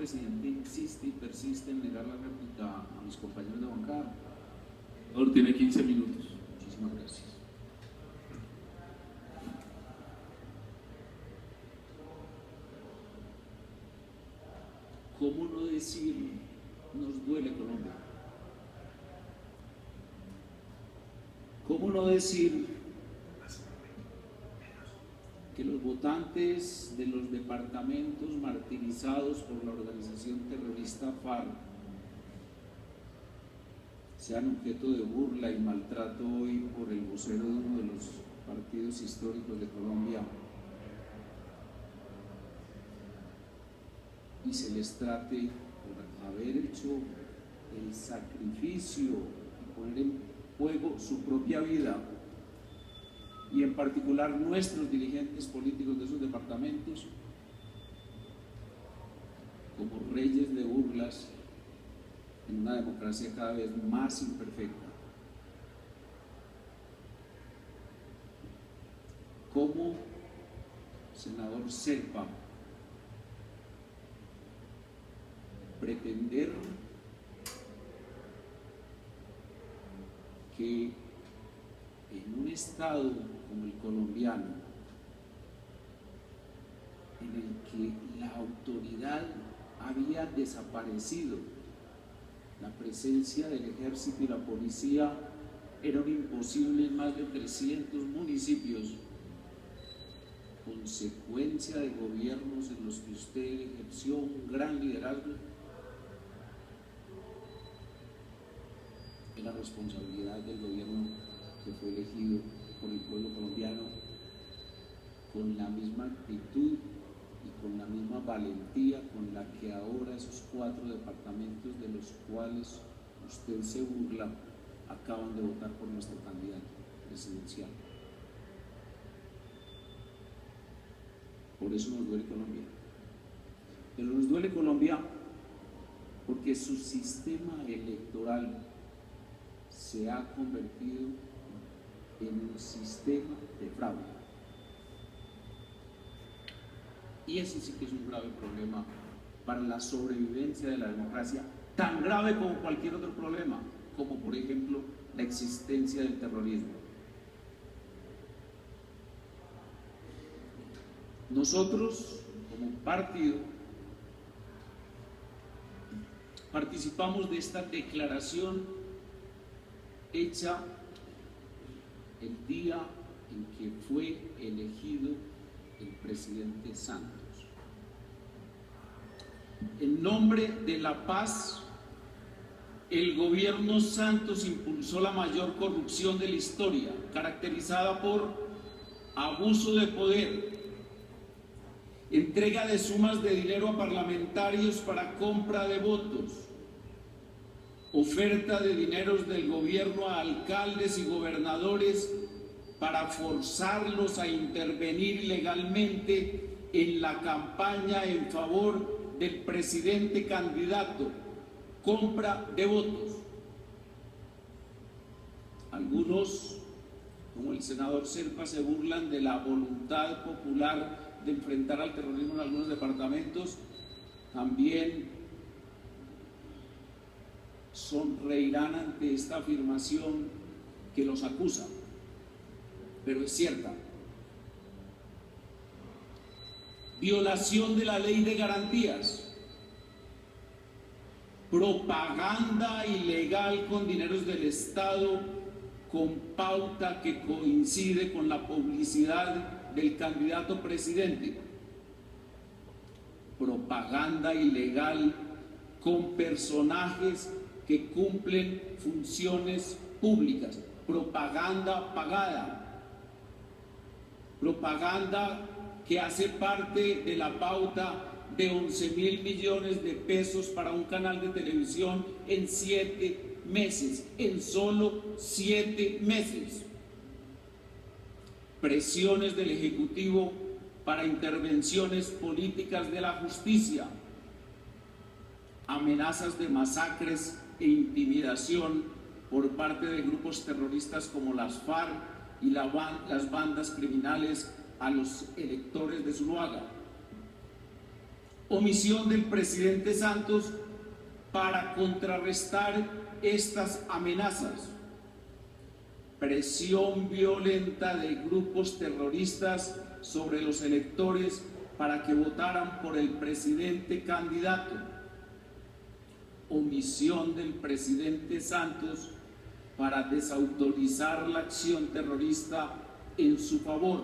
presidente insiste y persiste en negar la réplica a mis compañeros de bancada. Ahora tiene 15 minutos. Muchísimas gracias. ¿Cómo no decir nos duele Colombia? ¿Cómo no decir que los votantes de los departamentos martirizados por la organización terrorista FARC sean objeto de burla y maltrato hoy por el vocero de uno de los partidos históricos de Colombia y se les trate por haber hecho el sacrificio y poner en juego su propia vida, y en particular nuestros dirigentes políticos de esos departamentos, como reyes de burlas en una democracia cada vez más imperfecta? ¿Cómo, senador Serpa, pretender que en un estado como el colombiano, en el que la autoridad había desaparecido, la presencia del ejército y la policía era un imposible en más de 300 municipios, consecuencia de gobiernos en los que usted ejerció un gran liderazgo, es la responsabilidad del gobierno que fue elegido por el pueblo colombiano con la misma actitud y con la misma valentía con la que ahora esos 4 departamentos de los cuales usted se burla acaban de votar por nuestro candidato presidencial. Por eso nos duele Colombia. Pero nos duele Colombia porque su sistema electoral se ha convertido en un sistema de fraude. Y eso sí que es un grave problema para la sobrevivencia de la democracia, tan grave como cualquier otro problema, como por ejemplo la existencia del terrorismo. Nosotros, como partido, participamos de esta declaración hecha el día en que fue elegido el presidente Santos. En nombre de la paz, el gobierno Santos impulsó la mayor corrupción de la historia, caracterizada por abuso de poder, entrega de sumas de dinero a parlamentarios para compra de votos, oferta de dineros del gobierno a alcaldes y gobernadores para forzarlos a intervenir ilegalmente en la campaña en favor del presidente candidato, compra de votos. Algunos, como el senador Serpa, se burlan de la voluntad popular de enfrentar al terrorismo en algunos departamentos. También sonreirán ante esta afirmación que los acusa, pero es cierta. Violación de la ley de garantías, propaganda ilegal con dineros del Estado con pauta que coincide con la publicidad del candidato presidente, propaganda ilegal con personajes que cumplen funciones públicas, propaganda pagada, propaganda que hace parte de la pauta de 11.000 millones de pesos para un canal de televisión en 7 meses, en solo 7 meses. Presiones del Ejecutivo para intervenciones políticas de la justicia, amenazas de masacres e intimidación por parte de grupos terroristas como las FARC y las bandas criminales a los electores de Zuluaga. Omisión del presidente Santos para contrarrestar estas amenazas. Presión violenta de grupos terroristas sobre los electores para que votaran por el presidente candidato. Omisión del presidente Santos para desautorizar la acción terrorista en su favor.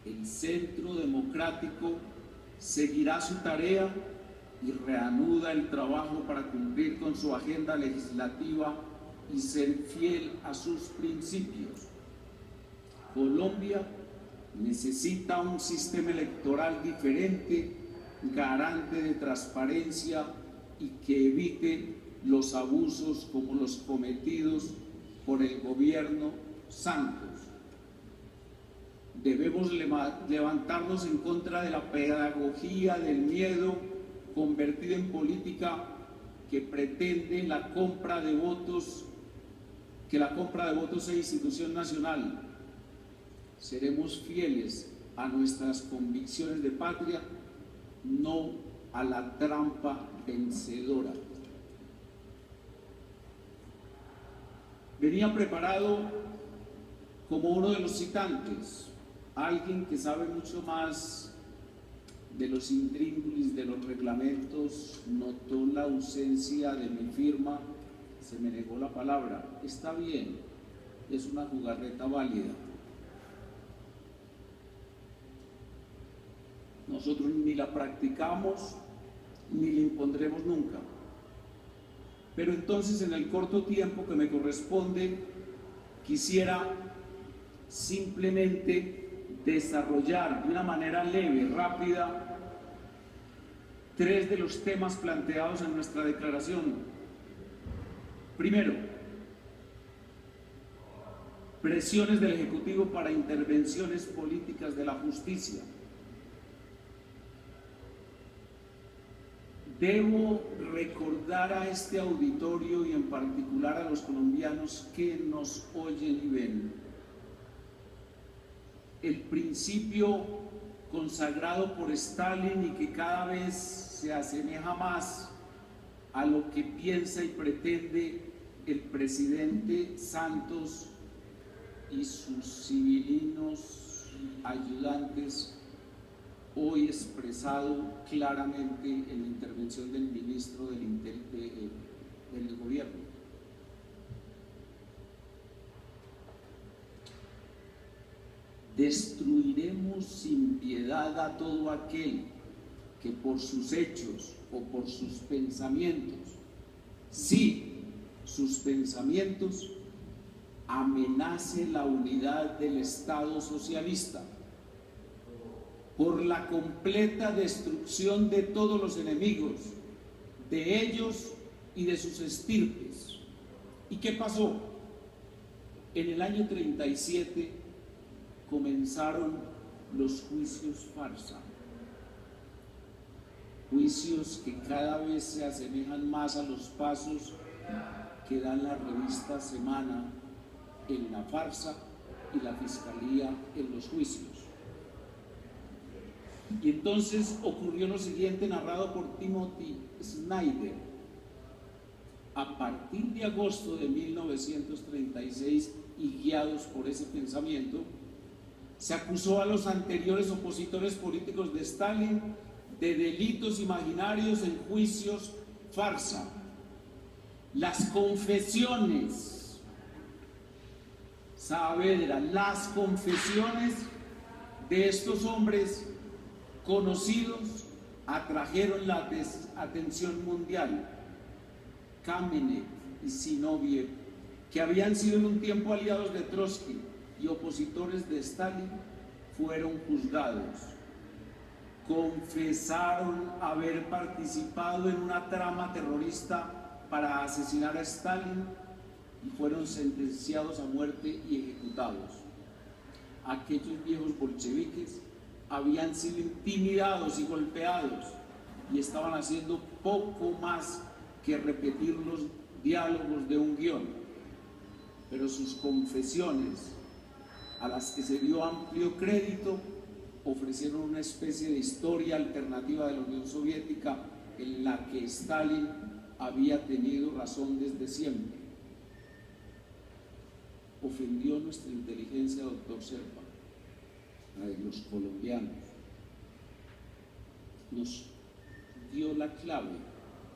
El Centro Democrático seguirá su tarea y reanuda el trabajo para cumplir con su agenda legislativa y ser fiel a sus principios. Colombia necesita un sistema electoral diferente, garante de transparencia y que evite los abusos como los cometidos por el gobierno Santos. Debemos levantarnos en contra de la pedagogía del miedo convertida en política que pretende la compra de votos, que la compra de votos sea institución nacional. Seremos fieles a nuestras convicciones de patria, no a la trampa vencedora. Venía preparado como uno de los citantes, alguien que sabe mucho más de los intríngulis de los reglamentos. Notó la ausencia de mi firma, se me negó la palabra. Está bien, es una jugarreta válida. Nosotros ni la practicamos ni la impondremos nunca. Pero entonces, en el corto tiempo que me corresponde, quisiera simplemente desarrollar de una manera leve, rápida, 3 de los temas planteados en nuestra declaración. Primero, presiones del Ejecutivo para intervenciones políticas de la justicia. Debo recordar a este auditorio y en particular a los colombianos que nos oyen y ven el principio consagrado por Stalin y que cada vez se asemeja más a lo que piensa y pretende el presidente Santos y sus civilinos ayudantes, hoy expresado claramente en la intervención del ministro del gobierno. Destruiremos sin piedad a todo aquel que por sus hechos o por sus pensamientos, sí, sus pensamientos, amenace la unidad del Estado socialista, por la completa destrucción de todos los enemigos, de ellos y de sus estirpes. ¿Y qué pasó? En el año 37 comenzaron los juicios farsa, juicios que cada vez se asemejan más a los pasos que da la revista Semana en la farsa y la Fiscalía en los juicios. Y entonces ocurrió lo siguiente, narrado por Timothy Snyder. A partir de agosto de 1936 y guiados por ese pensamiento, se acusó a los anteriores opositores políticos de Stalin de delitos imaginarios en juicios farsa. Las confesiones, Saavedra, las confesiones de estos hombres conocidos atrajeron la atención mundial. Kamenev y Zinoviev, que habían sido en un tiempo aliados de Trotsky y opositores de Stalin, fueron juzgados. Confesaron haber participado en una trama terrorista para asesinar a Stalin y fueron sentenciados a muerte y ejecutados. Aquellos viejos bolcheviques habían sido intimidados y golpeados y estaban haciendo poco más que repetir los diálogos de un guión, pero sus confesiones, a las que se dio amplio crédito, ofrecieron una especie de historia alternativa de la Unión Soviética en la que Stalin había tenido razón desde siempre. Ofendió nuestra inteligencia, doctor Serpa, la de los colombianos. Nos dio la clave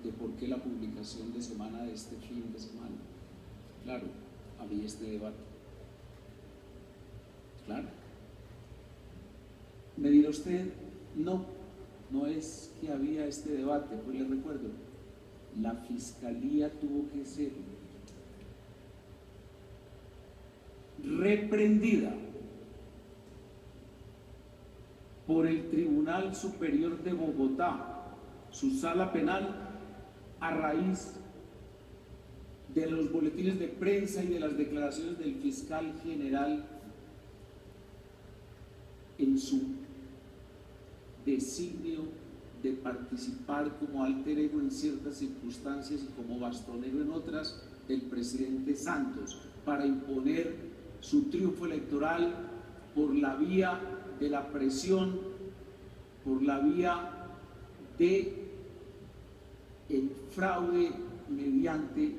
de por qué la publicación de semana de este fin de semana. Claro, había este debate. Claro. Me dirá usted, no es que había este debate, pues les recuerdo, la Fiscalía tuvo que ser reprendida por el Tribunal Superior de Bogotá, su sala penal, a raíz de los boletines de prensa y de las declaraciones del fiscal general en su designio de participar como alter ego en ciertas circunstancias y como bastonero en otras del presidente Santos, para imponer su triunfo electoral por la vía de la presión, por la vía de el fraude mediante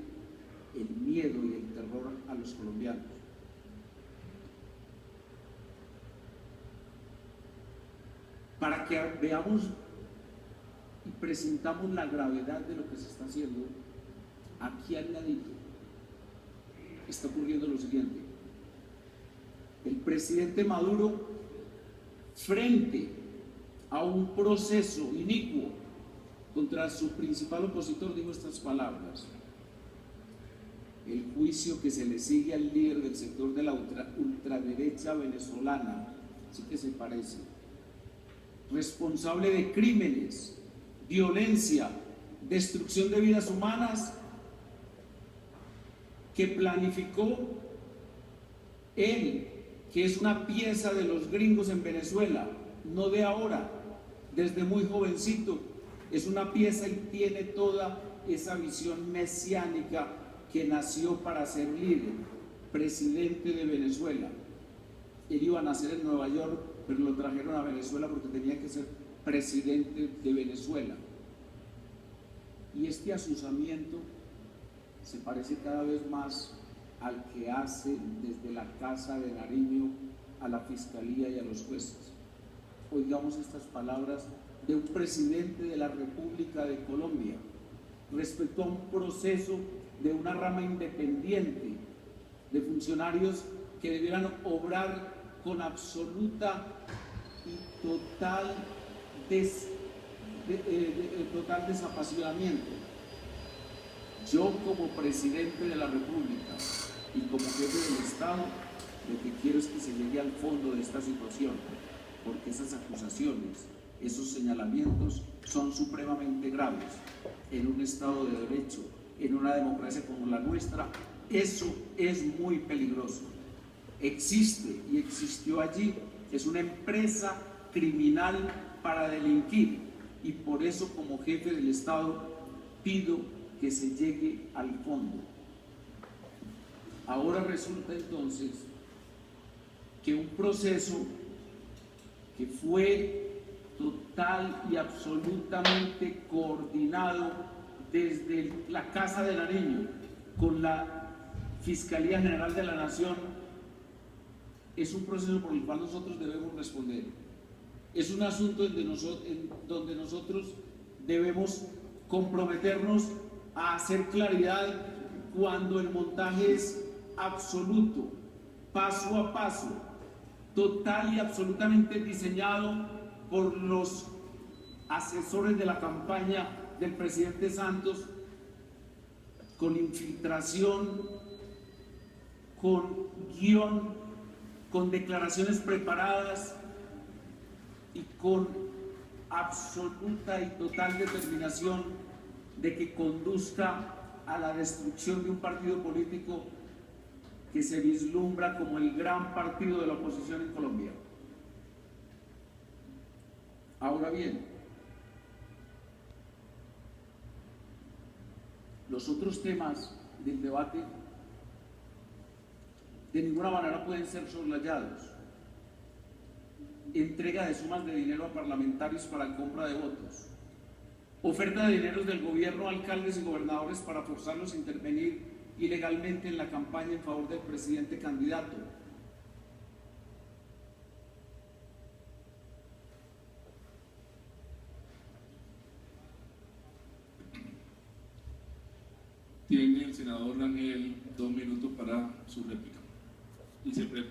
el miedo y el terror a los colombianos. Para que veamos y presentamos la gravedad de lo que se está haciendo, aquí al ladito está ocurriendo lo siguiente. El presidente Maduro, frente a un proceso inicuo contra su principal opositor, dijo estas palabras: el juicio que se le sigue al líder del sector de la ultraderecha venezolana, sí que se parece, responsable de crímenes, violencia, destrucción de vidas humanas, que planificó él, que es una pieza de los gringos en Venezuela, no de ahora, desde muy jovencito, es una pieza y tiene toda esa visión mesiánica que nació para ser líder, presidente de Venezuela. Él iba a nacer en Nueva York, pero lo trajeron a Venezuela porque tenía que ser presidente de Venezuela. Y este asusamiento se parece cada vez más al que hace desde la Casa de Nariño a la Fiscalía y a los jueces. Oigamos estas palabras de un presidente de la República de Colombia respecto a un proceso de una rama independiente de funcionarios que debieran obrar con absoluta y total desapasionamiento. Yo, como presidente de la República y como jefe del Estado, lo que quiero es que se llegue al fondo de esta situación, porque esas acusaciones, esos señalamientos son supremamente graves en un Estado de Derecho, en una democracia como la nuestra. Eso es muy peligroso. Existe y existió allí, es una empresa criminal para delinquir, y por eso, como jefe del Estado, pido que se llegue al fondo. Ahora resulta entonces que un proceso que fue total y absolutamente coordinado desde la Casa de Nariño con la Fiscalía General de la Nación, es un proceso por el cual nosotros debemos responder. Es un asunto donde nosotros debemos comprometernos a hacer claridad cuando el montaje es absoluto, paso a paso, total y absolutamente diseñado por los asesores de la campaña del presidente Santos, con infiltración, con guión, con declaraciones preparadas y con absoluta y total determinación de que conduzca a la destrucción de un partido político que se vislumbra como el gran partido de la oposición en Colombia. Ahora bien, los otros temas del debate de ninguna manera pueden ser soslayados. entrega de sumas de dinero a parlamentarios para compra de votos, oferta de dineros del gobierno a alcaldes y gobernadores para forzarlos a intervenir ilegalmente en la campaña en favor del presidente candidato. Tiene el senador Rangel 2 minutos para su réplica. Y se prepara.